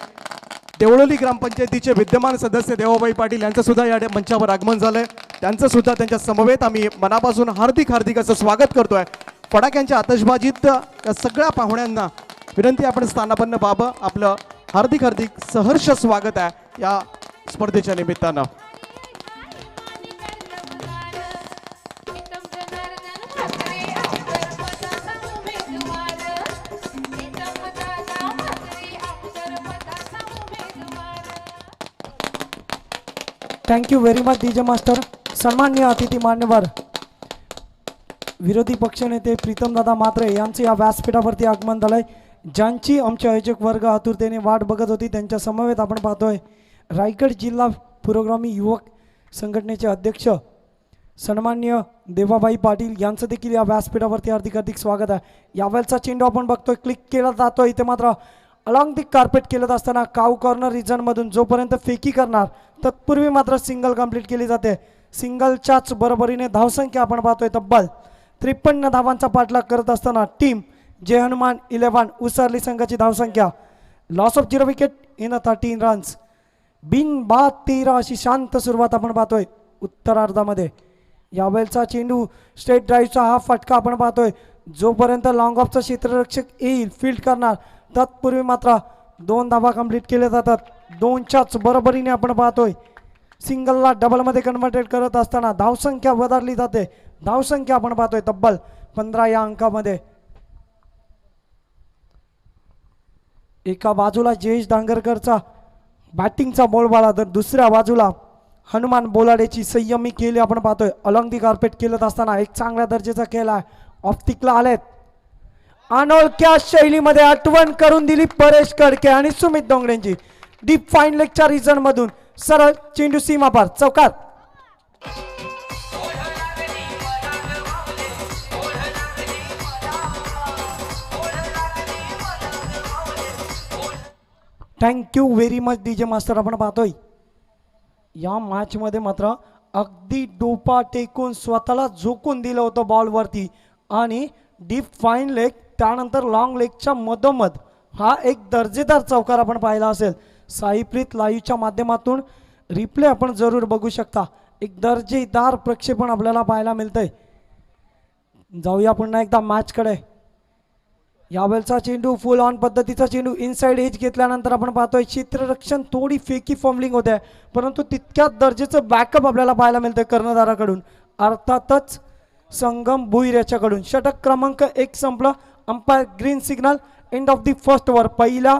देवळोली ग्रामपंचायतीचे विद्यमान सदस्य देवाबाई पाटील यांचं सुद्धा या मंचावर आगमन झालंय. त्यांचं सुद्धा त्यांच्या समवेत आम्ही मनापासून हार्दिक हार्दिक असं स्वागत करतोय. फटाक्यांच्या आतषबाजीत या सगळ्या पाहुण्यांना विनंती, आपण स्थानापन्न व्हावं. आपलं हार्दिक हार्दिक सहर्ष स्वागत आहे या स्पर्धेच्या निमित्तानं. Thank you very much DJ master. सन्माननीय अतिथी मान्यवर विरोधी पक्षनेते प्रीतमदादा म्हात्रे यांचे या व्यासपीठावरती आगमन झालंय. ज्यांची आमचे आयोजक वर्ग आतुरतेने वाट बघत होती, त्यांच्या समवेत आपण पाहतोय रायगड जिल्हा पुरोगामी युवक संघटनेचे अध्यक्ष सन्माननीय देवाबाई पाटील यांचं देखील या व्यासपीठावरती हार्दिक हार्दिक स्वागत आहे. यावेळचा चेंडू आपण बघतोय क्लिक केला जातोय. इथे मात्र अलॉंग दी कार्पेट केलं असताना काव कॉर्नर रिजनमधून जोपर्यंत फेकी करणार तत्पूर्वी मात्र सिंगल कंप्लीट केली जाते. सिंगलच्याच बरोबरीने धावसंख्या आपण पाहतोय तब्बल 53 धावांचा पाठलाग करत असताना टीम जे हनुमान 11 उसारली संघाची धावसंख्या. Loss of 0 wicket in 13 runs. बिन बाद 13 अशी शांत सुरुवात आपण पाहतोय उत्तरार्धामध्ये. यावेळचा चेंडू स्ट्रेट ड्राईव्हचा हा फटका आपण पाहतोय. जोपर्यंत लॉंग ऑफचा क्षेत्ररक्षक येईल फील्ड करणार तत्पूर्वी मात्र 2 धावा कंप्लीट केले जातात. 2च्याच बरोबरीने आपण पाहतोय सिंगलला डबलमध्ये कन्व्हर्टेड करत असताना धावसंख्या वधारली जाते. धावसंख्या आपण पाहतोय तब्बल 15 या अंकामध्ये. एका बाजूला जयेश डांगरकरचा बॅटिंगचा बोलबाला तर दुसऱ्या बाजूला हनुमान बोलाडेची संयमी खेळी आपण पाहतोय. अलॉंग दी कार्पेट खेळत असताना एक चांगल्या दर्जाचा खेळ आहे. ऑप्टिकला आलेत. अनोळख्या शैलीमध्ये आठवण करून दिली परेश कडके आणि सुमित डोंगरेंची. डीप फाईन लेगच्या रिजन मधून सरळ चेंडू सीमापार चौकार. Thank you very much DJ master. आपण पाहतोय या मॅच मध्ये मात्र अगदी डोपा टेकून स्वतःला झोकून दिलं होतं बॉलवरती आणि डीप फाईन लेग त्यानंतर लॉंग लेगच्या मधोमध हा एक दर्जेदार चौकार आपण पाहिला असेल. साईप्रीत लाईव्हच्या माध्यमातून रिप्ले आपण जरूर बघू शकता. एक दर्जेदार प्रक्षेपण आपल्याला पाहायला मिळतंय. जाऊया पुन्हा एकदा मॅचकडे. यावेळचा चेंडू फुल ऑन पद्धतीचा चेंडू इनसाइड एज घेतल्यानंतर आपण पाहतोय क्षेत्ररक्षण थोडी फेकी फॉर्मलिंग होते परंतु तितक्याच दर्जेचं बॅकअप आपल्याला पाहायला मिळतंय कर्णधाराकडून. अर्थातच संगम भुईर याच्याकडून. षटक क्रमांक 1 संपलं. Umpire green signal. End of the first over. पहिला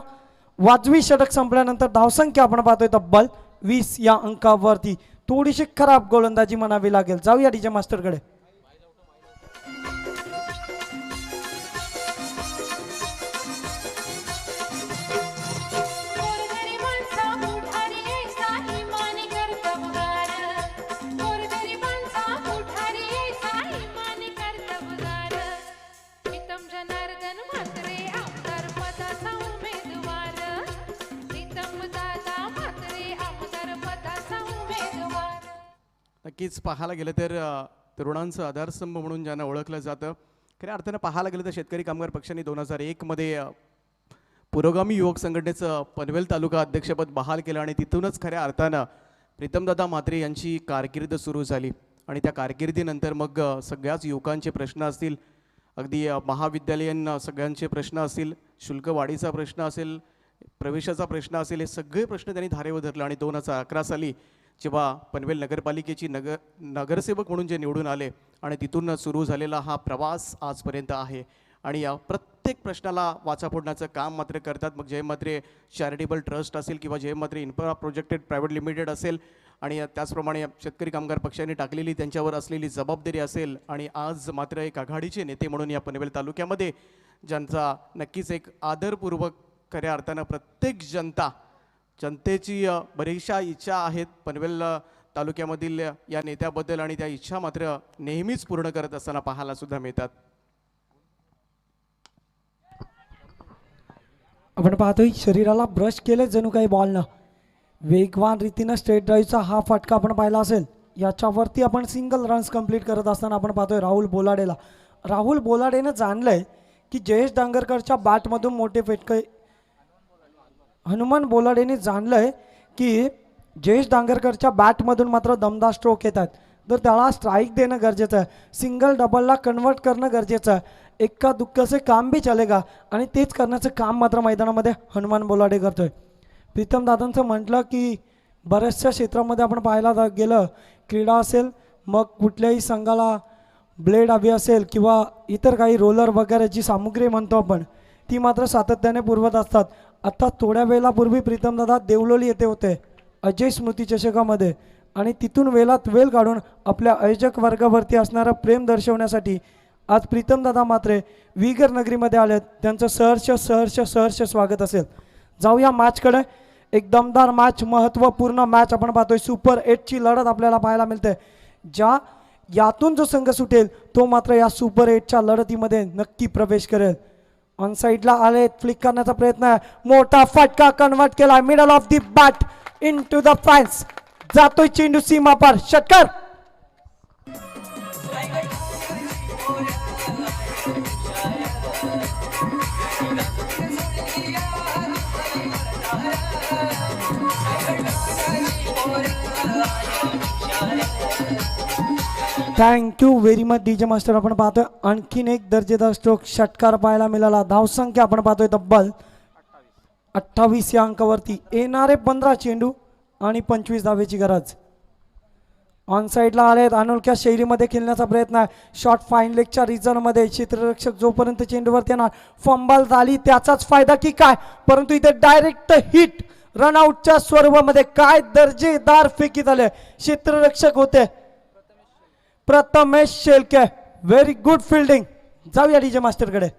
वाजवी षटक संपल्यानंतर धावसंख्या आपण पाहतोय तब्बल 20 या अंकावरती. थोडीशी खराब गोलंदाजी म्हणावी लागेल. जाऊया डीजे मास्टरकडे. नक्कीच पाहायला गेलं तर तरुणांचं आधारस्तंभ म्हणून ज्यांना ओळखलं जातं. खऱ्या अर्थानं पाहायला गेलं तर शेतकरी कामगार पक्षाने 2001 मध्ये पुरोगामी युवक संघटनेचं पनवेल तालुका अध्यक्षपद बहाल केलं आणि तिथूनच खऱ्या अर्थानं प्रीतमदादा म्हात्रे यांची कारकीर्द सुरू झाली. आणि त्या कारकिर्दीनंतर मग सगळ्याच युवकांचे प्रश्न असतील, अगदी महाविद्यालयीन सगळ्यांचे प्रश्न असतील, शुल्कवाढीचा प्रश्न असेल, प्रवेशाचा प्रश्न असेल, हे सगळे प्रश्न त्यांनी धारेवर धरले. आणि 2011 साली जेव्हा पनवेल नगरपालिकेची नगरसेवक म्हणून जे निवडून आले आणि तिथून सुरू झालेला हा प्रवास आजपर्यंत आहे. आणि या प्रत्येक प्रश्नाला वाचा फोडण्याचं काम मात्र करतात. मग जय म्हात्रे चॅरिटेबल ट्रस्ट असेल किंवा Jay Mhatre infra projected private limited असेल आणि त्याचप्रमाणे शेतकरी कामगार पक्षाने टाकलेली त्यांच्यावर असलेली जबाबदारी असेल. आणि आज मात्र एक आघाडीचे नेते म्हणून या पनवेल तालुक्यामध्ये ज्यांचा नक्कीच एक आदरपूर्वक खऱ्या अर्थानं प्रत्येक जनतेची बरीचशा इच्छा आहेत पनवेल तालुक्यामधील या नेत्याबद्दल आणि त्या इच्छा मात्र नेहमीच पूर्ण करत असताना पाहायला सुद्धा मिळतात. आपण पाहतोय शरीराला ब्रश केले जणू काही बॉलनं. वेगवान रीतीनं स्ट्रेट ड्राईव्हचा हा फटका आपण पाहिला असेल. याच्यावरती आपण सिंगल रन्स कंप्लीट करत असताना आपण पाहतोय राहुल बोलाडेला. राहुल बोलाडेनं जाणलंय की जयेश डांगरकरच्या बॅटमधून मोठे फटके. हनुमान बोलाडेने जाणलंय की जयेश डांगरकरच्या बॅटमधून मात्र दमदार स्ट्रोक येतात तर त्याला स्ट्राईक देणं गरजेचं आहे. सिंगल डबलला कन्वर्ट करणं गरजेचं आहे. एक्का दुक्काचे काम भी चलेगा आणि तेच करण्याचं काम मात्र मैदानामध्ये हनुमान बोलाडे करतोय. प्रीतम दादांचं म्हटलं की बऱ्याचशा क्षेत्रामध्ये आपण पाहायला गेलं, क्रीडा असेल मग कुठल्याही संघाला ब्लेड हवी असेल किंवा इतर काही रोलर वगैरे जी सामुग्री म्हणतो आपण ती मात्र सातत्याने पुरवत असतात. आता थोड्या वेळापूर्वी प्रीतमदादा देवलोली येथे होते अजय स्मृती चषकामध्ये आणि तिथून वेळात वेळ काढून आपल्या आयोजक वर्गावरती असणारं प्रेम दर्शवण्यासाठी आज प्रीतमदादा मात्रे विगर नगरीमध्ये आलेत. त्यांचं सहर्ष स्वागत असेल. जाऊया मॅचकडे. एक दमदार मॅच, महत्त्वपूर्ण मॅच आपण पाहतोय. सुपर 8ची लढत आपल्याला पाहायला मिळते. यातून जो संघ सुटेल तो मात्र या सुपर 8च्या लढतीमध्ये नक्की प्रवेश करेल. ऑन साइडला आले, फ्लिक करण्याचा प्रयत्न आहे. मोठा फटका कन्वर्ट केला. Middle off the bat in to the fans. जातोय चेंडू सीमा पार. षटकार. Thank you very much DJ master. आपण पाहतोय आणखीन एक दर्जेदार स्ट्रोक षटकार पाहायला मिळाला. धावसंख्या आपण पाहतोय तब्बल 28 या अंकावरती येणारे 15 चेंडू आणि 25 धावेची गरज. ऑन साईडला आलेत, अनोळख्या शैलीमध्ये खेळण्याचा प्रयत्न आहे. शॉर्ट फाईन लेगच्या रिझनमध्ये क्षेत्ररक्षक जोपर्यंत चेंडूवरती येणार फंबल झाली त्याचाच फायदा की काय, परंतु इथे डायरेक्ट हिट रनआउटच्या स्वरूपामध्ये काय दर्जेदार फेकी झाले. क्षेत्ररक्षक होते Prathamesh Shelke. Very good fielding. जाऊया डीजे मास्टरकडे.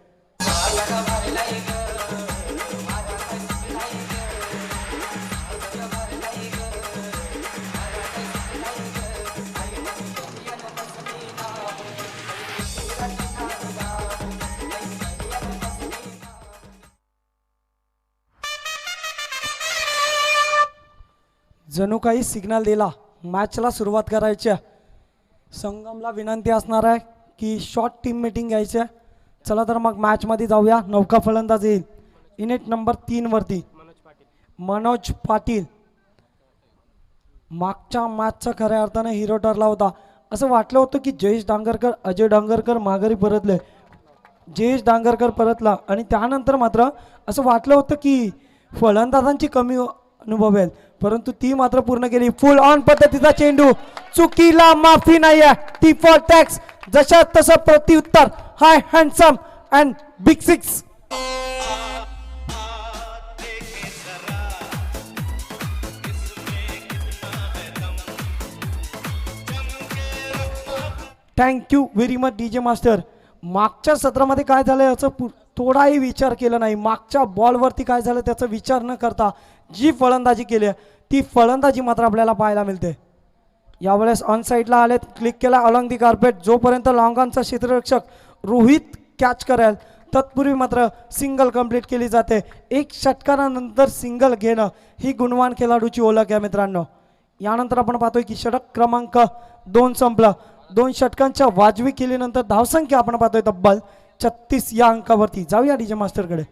जणू काही सिग्नल दिला मॅचला सुरुवात करायची. संगमला विनंती असणार आहे की शॉर्ट टीम मीटिंग घ्यायची आहे. चला तर मग मॅचमध्ये जाऊया. नौका फलंदाज येईल युनिट नंबर 3 वरती मनोज पाटील. मागच्या मॅचचा खऱ्या अर्थाने हिरो ठरला होता. असं वाटलं होतं की जयेश डांगरकर अजय डांगरकर माघारी परतले. जयेश डांगरकर परतला आणि त्यानंतर मात्र असं वाटलं होतं की फलंदाजांची कमी अनुभवेल, परंतु ती मात्र पूर्ण केली. फुल ऑन पद्धतीचा चेंडू, चुकीला माफी नाही आहे. टी फॉर टॅक्स, जशा तसं प्रत्युत्तर. Hi handsome and big six. Thank you very much DJ master. मागच्या सत्रामध्ये काय झालं याचं थोडाही विचार केला नाही. मागच्या बॉलवरती काय झालं त्याचा विचार न करता जी फलंदाजी केली ती फलंदाजी मात्र आपल्याला पाहायला मिळते. यावेळेस ऑन साईडला आलेत, क्लिक केला अलॉंग दी कार्पेट. जोपर्यंत लॉंगॉनचा क्षेत्ररक्षक रोहित कॅच करेल तत्पूर्वी मात्र सिंगल कंप्लीट केली जाते. एक षटकारानंतर सिंगल घेणं ही गुणवान खेळाडूची ओळख आहे मित्रांनो. यानंतर आपण पाहतोय की षटक क्रमांक 2 संपलं. 2 षटकांच्या वाजवी केल्यानंतर धावसंख्या आपण पाहतोय तब्बल 36 या अंकावरती. जाऊया डीजे मास्टरकडे.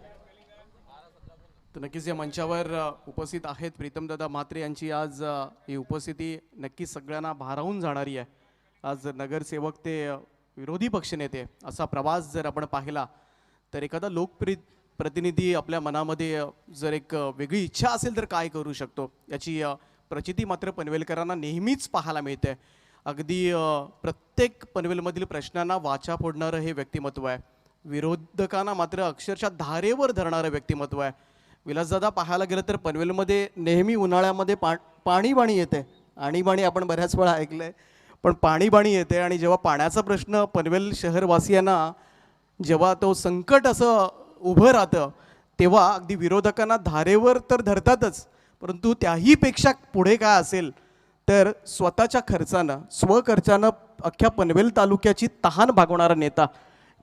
तर नक्कीच या मंचावर उपस्थित आहेत प्रीतमदादा म्हात्रे यांची आज ही उपस्थिती नक्कीच सगळ्यांना भारावून जाणारी आहे. आज नगरसेवक ते विरोधी पक्षनेते असा प्रवास जर आपण पाहिला तर एखादा प्रतिनिधी आपल्या मनामध्ये जर एक वेगळी इच्छा असेल तर काय करू शकतो याची प्रचिती मात्र पनवेलकरांना नेहमीच पाहायला मिळते. अगदी प्रत्येक पनवेलमधील प्रश्नांना वाचा फोडणारं हे व्यक्तिमत्व आहे. विरोधकांना मात्र अक्षरशः धारेवर धरणारं व्यक्तिमत्व आहे. विलासदादा पाहायला गेलं तर पनवेलमध्ये नेहमी उन्हाळ्यामध्ये पाणीबाणी येते. आणीबाणी आपण बऱ्याच वेळा ऐकलं आहे, पण पाणीबाणी येते आणि जेव्हा पाण्याचा प्रश्न पनवेल शहरवासियांना जेव्हा तो संकट असं उभं राहतं तेव्हा अगदी विरोधकांना धारेवर तर धरतातच, परंतु त्याहीपेक्षा पुढे काय असेल तर स्वतःच्या खर्चानं स्वखर्चानं अख्ख्या पनवेल तालुक्याची तहान भागवणारा नेता,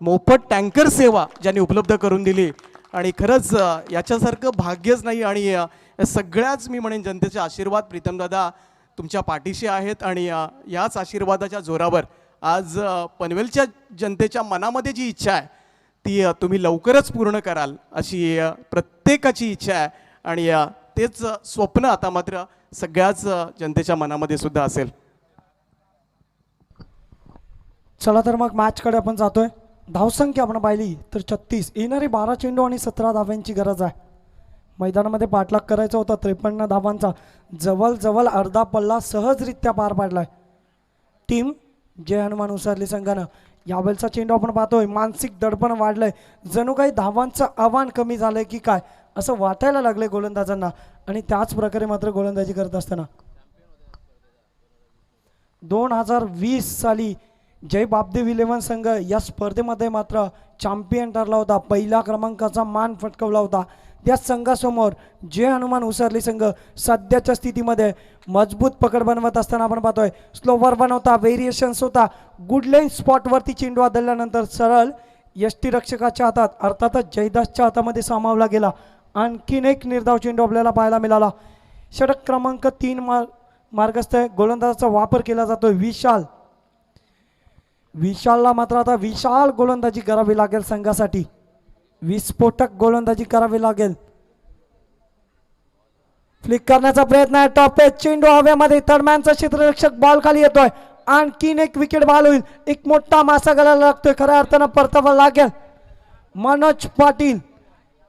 मोफत टँकर सेवा ज्यांनी उपलब्ध करून दिली आणि खरंच याच्यासारखं भाग्यच नाही. आणि सगळ्याच मी म्हणेन जनतेचे आशीर्वाद प्रीतमदादा तुमच्या पाठीशी आहेत आणि याच आशीर्वादाच्या जोरावर आज पनवेलच्या जनतेच्या मनामध्ये जी इच्छा आहे ती तुम्ही लवकरच पूर्ण कराल अशी प्रत्येकाची इच्छा आहे आणि तेच स्वप्न आता मात्र सगळ्याच जनतेच्या मनामध्ये सुद्धा असेल. चला तर मग मॅचकडे आपण जातोय. धावसंख्या आपण पाहिली तर 36. येणारी 12 चेंडू आणि 17 धाव्यांची गरज आहे. मैदानामध्ये पाठलाग करायचा होता 53 धावांचा. जवळ अर्धा पल्ला सहजरित्या पार पाडलाय टीम जय हनुमान उसरली संघानं. यावेळचा चेंडू आपण पाहतोय मानसिक दडपण वाढलंय. जणू काही धावांचं आव्हान कमी झालंय की काय असं वाटायला लागलंय गोलंदाजांना. आणि त्याच प्रकारे मात्र गोलंदाजी करत असताना 2020 साली जय बापदेव 11 संघ या स्पर्धेमध्ये मात्र चॅम्पियन ठरला होता. पहिल्या क्रमांकाचा मान फटकवला होता. त्या संघासमोर जय हनुमान उसरली संघ सध्याच्या स्थितीमध्ये मजबूत पकड बनवत असताना आपण पाहतोय स्लोवर बनवता व्हेरिएशन्स होता. गुड लाईन स्पॉटवरती चेंडू आदळल्यानंतर सरळ यष्टी रक्षकाच्या हातात अर्थातच जयदासच्या हातामध्ये सामावला गेला. आणखीन एक निर्धाव चेंडू आपल्याला पाहायला मिळाला. षटक क्रमांक 3 मार्गस्थ गोलंदाजाचा वापर केला जातोय विशालला मात्र आता विशाल गोलंदाजी करावी लागेल संघासाठी. विस्फोटक गोलंदाजी करावी लागेल. फ्लिक करण्याचा प्रयत्न आहे. टॉप एज चेंडू हवेमध्ये. तडम्यांचा क्षेत्ररक्षक बॉल खाली येतोय. आणखीन एक विकेट बॉल होईल. एक मोठा मासा गळायला लागतोय. खऱ्या अर्थानं परतावा लागेल. मनोज पाटील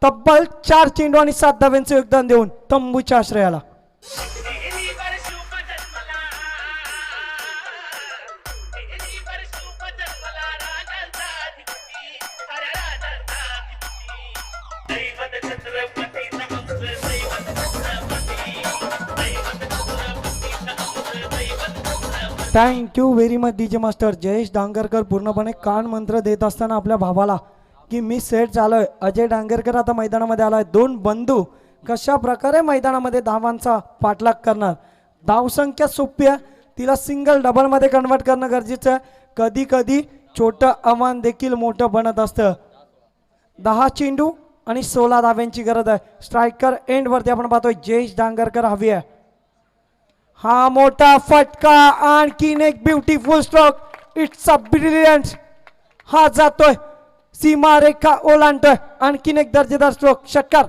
तब्बल 4 चेंडू आणि 7 धाव्यांचे योगदान देऊन तंबूच्या आश्रयाला. Thank you very much DJ master. Jayesh Dangarkar पूर्णपणे कान मंत्र देत असताना आपल्या भावाला की मी सेट झालोय. अजय डांगरकर आता मैदानामध्ये आलाय. 2 बंधू कशा प्रकारे मैदानामध्ये धावांचा पाठलाग करणार. धावसंख्या सोपी आहे, तिला सिंगल डबलमध्ये कन्वर्ट करणं गरजेचं आहे. कधी कधी छोटं आव्हान देखील मोठं बनत असतं. 10 चेंडू आणि 16 धाव्यांची गरज आहे. स्ट्रायकर एंडवरती आपण पाहतोय जयेश डांगरकर हवी आहे. हा मोठा फटका, आणखीन एक beautiful stroke. It's a brilliant. हा जातोय सीमा रेखा ओलांडतोय. आणखीन एक दर्जेदार स्ट्रोक. षटकार.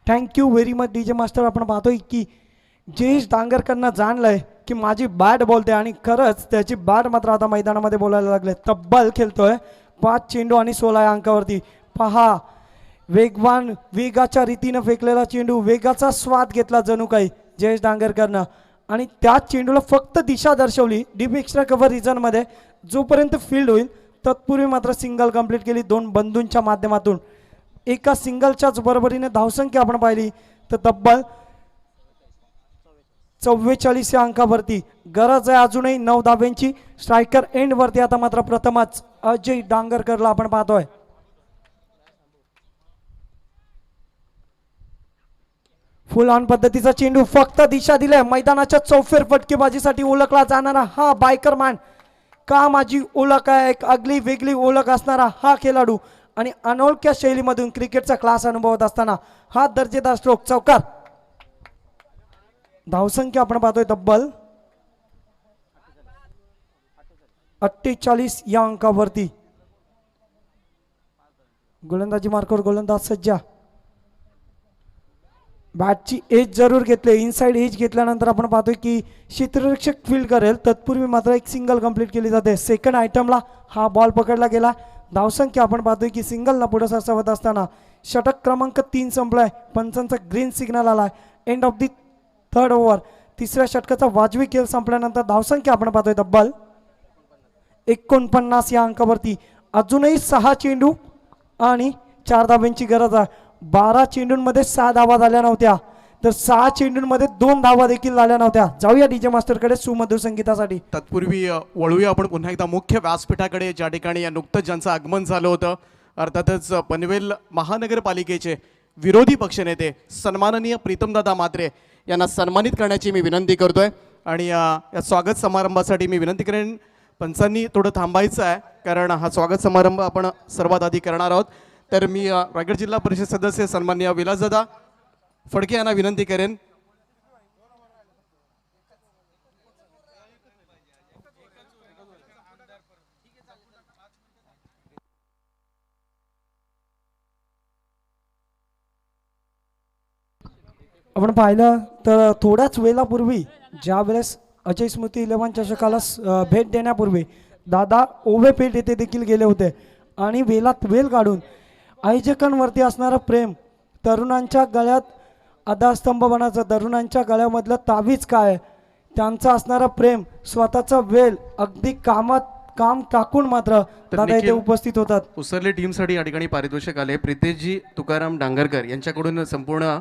Thank you very much DJ master. आपण पाहतोय की जयेश डांगरकरनं जाणलंय की माझी बॅट बोलते आणि खरंच त्याची बॅट मात्र आता मैदानामध्ये बोलायला लागले. तब्बल खेळतोय 5 चेंडू आणि 16 या अंकावरती. पहा वेगवान, वेगाच्या रीतीनं फेकलेला चेंडू, वेगाचा स्वाद घेतला जणू काही जयेश डांगरकरनं आणि त्या चेंडूला फक्त दिशा दर्शवली डीप एक्स्ट्रा कव्हर रिजनमध्ये. जोपर्यंत फील्ड होईल तत्पूर्वी मात्र सिंगल कंप्लीट केली 2 बंधूंच्या माध्यमातून. एका सिंगलच्याच बरोबरीने धावसंख्या आपण पाहिली तर तब्बल 44 या अंकावरती. गरज आहे अजूनही 9 धाब्यांची. स्ट्रायकर एंडवरती आता मात्र प्रथमच अजय डांगरकरला आपण पाहतोय. फुल ऑन पद्धतीचा चेंडू, फक्त दिशा दिली. मैदानाच्या चौफेर फटकेबाजीसाठी ओळखला जाणारा हा बायकर मॅन. का माझी ओळख आहे, एक आगली वेगळी ओळख असणारा हा खेळाडू आणि अनोळख्या शैलीमधून क्रिकेटचा क्लास अनुभवत असताना हा दर्जेदार स्ट्रोक. चौकार. धावसंख्या आपण पाहतोय तब्बल 48 या अंकावरती. गोलंदाजी मार्कावर गोलंदाज सज्जा. बॅटची एज जरूर घेतले. इनसाइड एज घेतल्यानंतर आपण पाहतोय की क्षेत्ररक्षक फील्ड करेल तत्पूर्वी मात्र एक सिंगल कंप्लीट केली जाते. सेकंड आयटमला हा बॉल पकडला गेला. धावसंख्या आपण पाहतोय की सिंगलला पुढे सरसावत असताना षटक क्रमांक 3 संपलाय. पंचांचा ग्रीन सिग्नल आलाय. End of the 3rd over. तिसऱ्या षटकाचा वाजवी खेळ संपल्यानंतर धावसंख्या आपण पाहतोय तब्बल 49 या अंकावरती. अजूनही 6 चेंडू आणि 4 धाब्यांची गरज आहे. 12 चेंडूंमध्ये 6 धावा झाल्या नव्हत्या तर 6 चेंडूंमध्ये 2 धावा देखील झाल्या नव्हत्या. जाऊया डीजे मास्टरकडे सुमधुर संगीतासाठी. तत्पूर्वी वळूया आपण पुन्हा एकदा मुख्य व्यासपीठाकडे, ज्या ठिकाणी नुकतंच ज्यांचं आगमन झालं होतं. अर्थातच पनवेल महानगरपालिकेचे विरोधी पक्षनेते सन्माननीय प्रीतमदादा म्हात्रे यांना सन्मानित करण्याची मी विनंती करतोय. आणि या स्वागत समारंभासाठी मी विनंती करेन पंचांनी थोडं थांबायचं आहे, कारण हा स्वागत समारंभ आपण सर्वात आधी करणार आहोत. तर मी रायगड जिल्हा परिषद सदस्य सन्माननीय विलासदादा फडके यांना विनंती करेन. आपण पाहिलं तर थोड्याच वेळापूर्वी ज्या वेळेस अजय स्मृती 11 चषकाला भेट देण्यापूर्वी दादा ओवे पेठ येथे देखील गेले होते आणि वेळात वेळ काढून आयोजकांवरती असणारं प्रेम, तरुणांच्या गळ्यात आधारस्तंभ बनायचं, तरुणांच्या गळ्यामधलं तावीज काय, त्यांचं असणारं प्रेम, स्वतःचा वेळ अगदी काम टाकून मात्र दादा इथे उपस्थित होतात. उसरले टीमसाठी या ठिकाणी पारितोषिक आले. प्रितेशजी तुकाराम डांगरकर यांच्याकडून संपूर्ण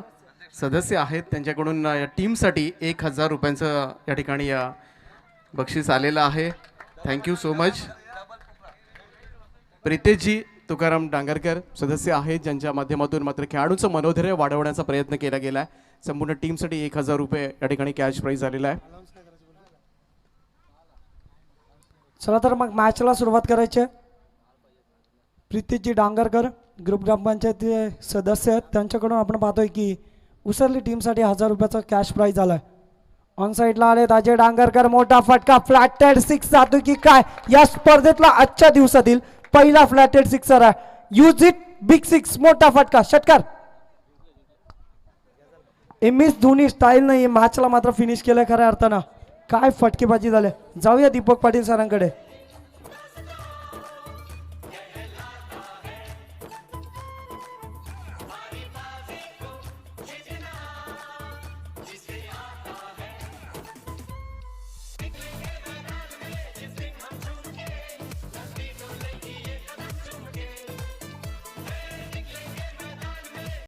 सदस्य आहेत, त्यांच्याकडून या टीमसाठी 1000 रुपयांचं या ठिकाणी बक्षीस आलेलं आहे. Thank you so much. प्रितेशजी तुकाराम डांगरकर सदस्य आहेत, ज्यांच्या माध्यमातून मात्र खेळाडूंचं मनोधैर्य वाढवण्याचा प्रयत्न केला गेला आहे. संपूर्ण टीमसाठी 1000 रुपये या ठिकाणी कॅश प्राईज आलेला आहे. चला तर मग मॅचला सुरुवात करायची आहे. प्रितेशजी डांगरकर ग्रुप ग्रामपंचायतीचे सदस्य आहेत, त्यांच्याकडून आपण पाहतोय की उसरली टीमसाठी 1000 रुपयाचा कॅश प्राईज आलाय. ऑन साईडला आले अजय डांगरकर. मोठा फटका, फ्लॅटेड 6 जातो की काय. या स्पर्धेतला आजच्या दिवसातील पहिला फ्लॅटेड सिक्सर आहे. Use it, big 6. मोठा फटका, षटकार. एम एस धोनी स्टाईलनं हे मॅचला मात्र फिनिश केलं खऱ्या अर्थानं. काय फटकेबाजी झाल्या. जाऊया दीपक पाटील सरांकडे.